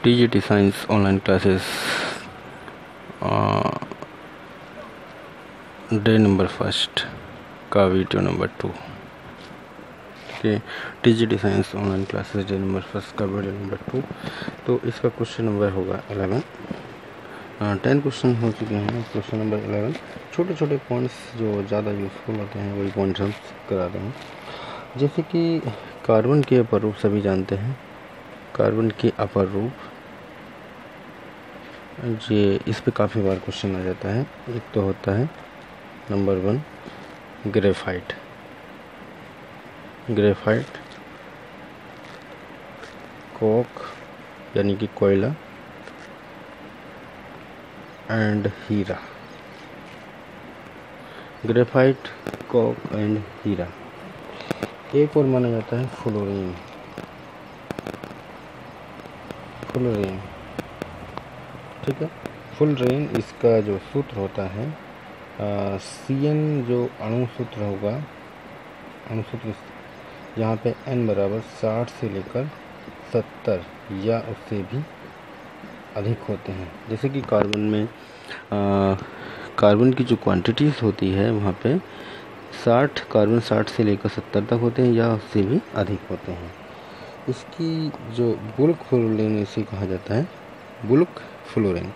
TGT science online classes day number 1 का video number 2 के TGT science online classes day number 1 का video number 2। तो इसका question number होगा 11। 10 क्वेश्चन हो चुके हैं। क्वेश्चन नंबर 11 छोटे छोटे पॉइंट्स जो ज़्यादा यूज़फुल होते हैं वही पॉइंट्स हम कराते हैं। जैसे कि कार्बन के अपर रूप सभी जानते हैं। कार्बन के अपर रूप ये इस पे काफ़ी बार क्वेश्चन आ जाता है। एक तो होता है नंबर 1 ग्रेफाइट। ग्रेफाइट, कोक यानी कि कोयला एंड हीरा। ग्रेफाइट, कोक एंड हीरा। एक और माना जाता है फ्लोरीन। फ्लोरीन, ठीक है। फ्लोरीन इसका जो सूत्र होता है CN जो अणु सूत्र होगा, अणु सूत्र यहाँ पे N बराबर 60 से लेकर 70 या उससे भी अधिक होते हैं। जैसे कि कार्बन में कार्बन की जो क्वांटिटीज़ होती है वहाँ पे 60 कार्बन 60 से लेकर 70 तक होते हैं या उससे भी अधिक होते हैं। इसकी जो बुल्क फ्लोरीन इसे कहा जाता है, बुल्क फ्लोरीन।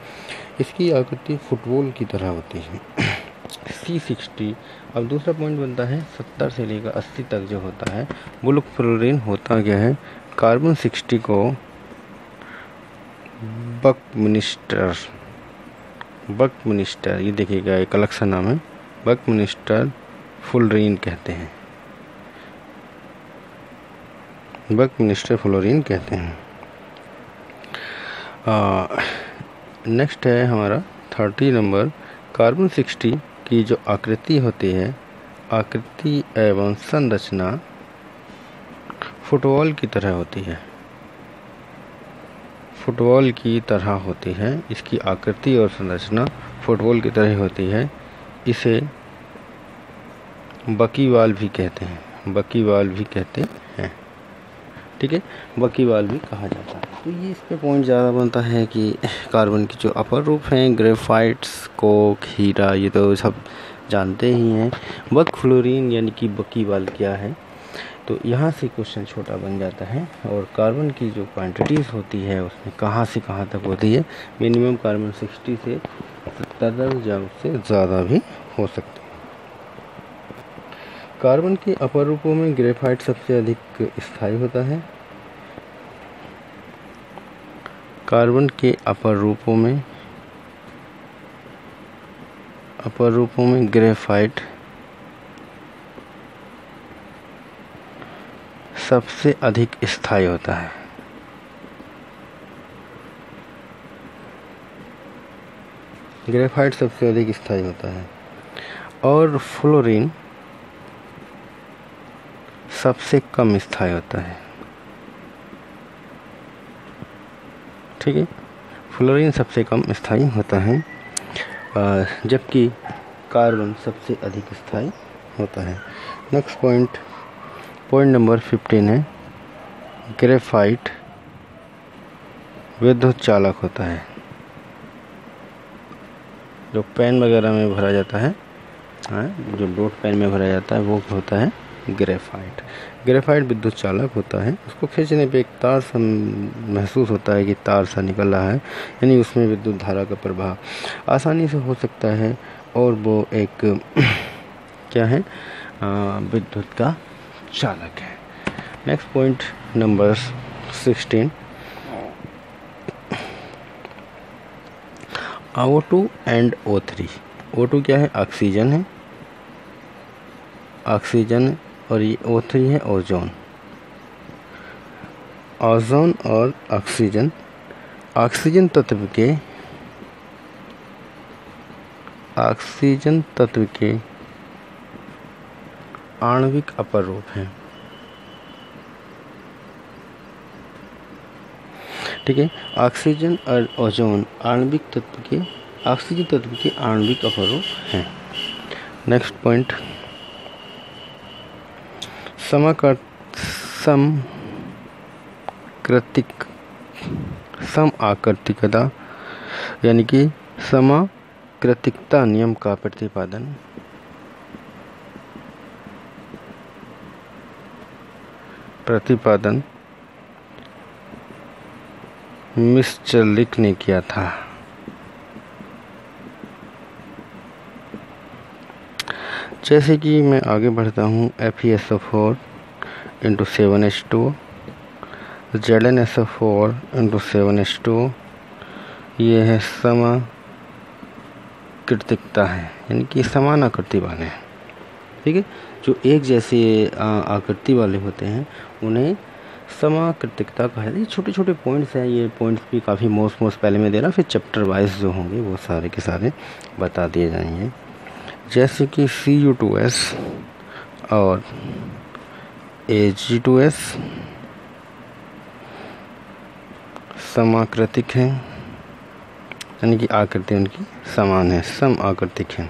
इसकी आकृति फुटबॉल की तरह होती है। C60। अब दूसरा पॉइंट बनता है 70 से लेकर 80 तक जो होता है बुल्क फ्लोरीन होता क्या है, कार्बन 60 को बकमिनिस्टर ये देखिएगा एक अलग सा नाम है, बकमिनिस्टर फ्लोरीन कहते हैं। बकमिनिस्टर फ्लोरीन कहते हैं। नेक्स्ट है हमारा 30 नंबर। कार्बन 60 की जो आकृति होती है, आकृति एवं संरचना फुटबॉल की तरह होती है। फुटबॉल की तरह होती है। इसकी आकृति और संरचना फुटबॉल की तरह होती है। इसे बकीवाल भी कहते हैं। बकीवाल भी कहते हैं, ठीक है। बकीवाल भी कहा जाता है। तो ये इस पे पॉइंट ज़्यादा बनता है कि कार्बन की जो अपर रूप हैं ग्रेफाइट्स, कोक, हीरा, ये तो सब जानते ही हैं। बक फ्लोरीन यानी कि बकीवाल क्या है, तो यहाँ से क्वेश्चन छोटा बन जाता है। और कार्बन की जो क्वांटिटीज़ होती है उसमें कहाँ से कहाँ तक होती है, मिनिमम कार्बन 60 से 70 तक या उससे ज़्यादा भी हो सकते हैं। कार्बन के अपर रूपों में ग्रेफाइट सबसे अधिक स्थायी होता है। कार्बन के अपर रूपों में ग्रेफाइट सबसे अधिक स्थायी होता है। ग्रेफाइट सबसे अधिक स्थायी होता है और फ्लोरीन सबसे कम स्थायी होता है, ठीक है। फ्लोरीन सबसे कम स्थायी होता है जबकि कार्बन सबसे अधिक स्थायी होता है। नेक्स्ट पॉइंट नंबर 15 है ग्रेफाइट विद्युत चालक होता है। जो पेन वगैरह में भरा जाता है, जो डॉट पेन में भरा जाता है वो होता है ग्रेफाइट। ग्रेफाइट विद्युत चालक होता है। उसको खींचने पे एक तार सा महसूस होता है कि तार सा निकल रहा है, यानी उसमें विद्युत धारा का प्रभाव आसानी से हो सकता है और वो एक क्या है, विद्युत का चालक है। Next point number 16 O2 and O3। O2 क्या है, ऑक्सीजन है, ऑक्सीजन, और ये O3 है ओजोन। ओजोन और ऑक्सीजन ऑक्सीजन तत्व के आणविक अपर रूप हैं, ठीक है। ऑक्सीजन और ओजोन ऑक्सीजन तत्व के आणविक अपर रूप हैं। नेक्स्ट पॉइंट समकृतिक सम आकृतिकता यानी कि समाकृतिकता नियम का प्रतिपादन मिस्चर्लिक ने किया था। जैसे कि मैं आगे बढ़ता हूँ, FeSO4 into 7H2, ZnSO4 into 7H2, ये है समाकृतिकता है, यानी कि समान आकृति वाले हैं। ठीक है, जो एक जैसे आकृति वाले होते हैं उन्हें समाकृतिकता कहा जाता है। ये छोटे छोटे पॉइंट्स हैं, ये पॉइंट्स भी काफ़ी मोस्ट पहले में दे रहा, फिर चैप्टर वाइज जो होंगे वो सारे के सारे बता दिए जाएंगे। जैसे कि Cu2S और Ag2S समाकृतिक हैं, यानी कि आकृति उनकी समान है, सम आकृतिक है।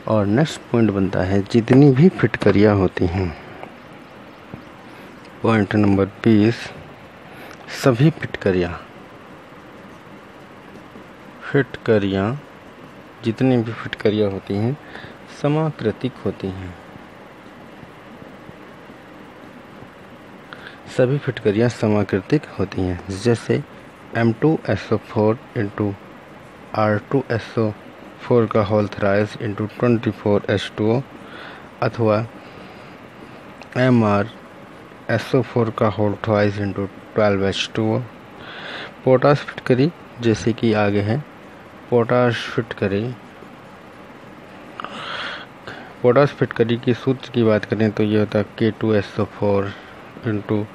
और नेक्स्ट पॉइंट बनता है जितनी भी फिटकरियाँ होती हैं, पॉइंट नंबर 20, सभी फिटकरियाँ जितनी भी फिटकरियाँ होती हैं समाकृतिक होती हैं। सभी फिटकरियाँ समाकृतिक होती हैं। जैसे M2SO4 इंटू R2SO4 का होल थ्राइस इंटू 24H2O अथवा MrSO4 का whole thrice into 12H2O। Potash फिटकरी जैसे कि आगे है, पोटाश फिटकरी की सूत्र की बात करें तो ये होता है K2SO4 इंटू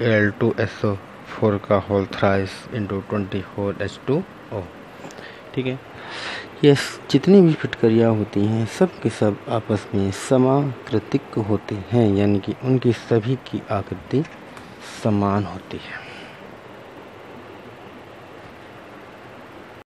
Al2SO4 का होल थ्राइस इंटू 24H2O। ठीक है, ये जितनी भी फिटकरियाँ होती हैं सब के सब आपस में समाकृतिक होते हैं, यानी कि उनकी सभी की आकृति समान होती है।